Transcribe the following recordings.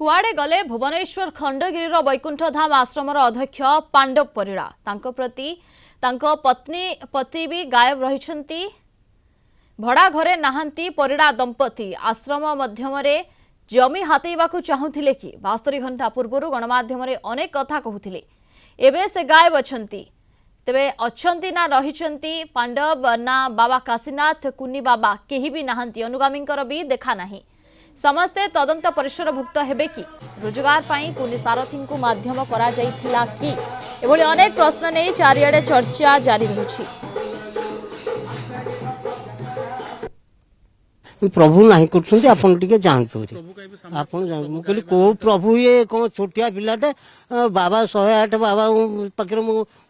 कुआड़े गले भुवनेश्वर खंडगिरी वैकुंठ धाम आश्रमर अध्यक्ष पांडव परिड़ा तांको पत्नी पति भी गायब रही भड़ा घरे नहांती परिड़ा दंपति आश्रम मध्यम जमी हातेइबाकू चाहूथिले कि 72 घंटा पूर्व गणमाध्यम अनेक कथा कहूथिले एबे से गायब अछंती तेबे अछंती ना रहिछंती पांडव ना बाबा काशीनाथ कुनी बाबा केही भी नहांती अनुगामींकर भी देखा नाही समस्ते तदंत परिसरभुक्त हेबे कि रोजगार पाई कुनी सारथी को माध्यम करा जाइथिला कि एभली अनेक प्रश्न नै चारियाडे चर्चा जारी रहिछि। प्रभु नहीं कर आपन टिके जानते आपन जान कहली को प्रभु ये कौन छोटिया पिलाटे बाबा 108 बाबा पाखे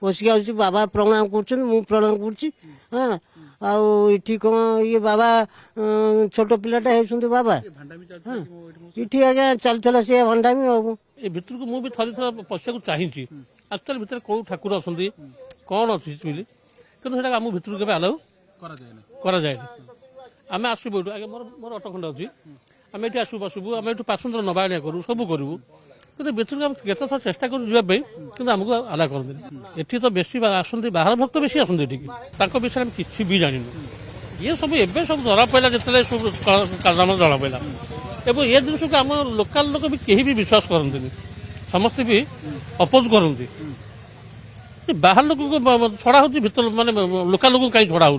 बसिक बाबा प्रणाम कर प्रणाम कर हाँ इठी कौन ये बाबा छोट पिलाटे होती बाबा हाँ इठी आज्ञा चलता सी भंडामी ए भितर को मुझे थरे थर पशा चाहिए एक्चुअल भितर कौ ठाकुर अच्छा कौन अच्छी कि आम भितर के आलाउ करा जाए आम आसबू आगे मोर मोर अटो खंड अच्छी आम ये आसू बसबू आम ये पासेंजर नवा आने करूँ सब करूँ कि भितर को केत थर चेष्टा करें कि आमको आला करते ये तो बेसी आसती बाहर भक्त बेसी आसती विषय आम कि भी जानू ये सब एवं सब धरा पड़ा जिते सब कारनामा जड़ा पड़ा एवं ये जिन को आम लोकाल लोक भी कहीं भी विश्वास करते समस्ते भी अपोज करते बाहर लोक छड़ा हो मानने लोकाल लोक कहीं छड़ा हो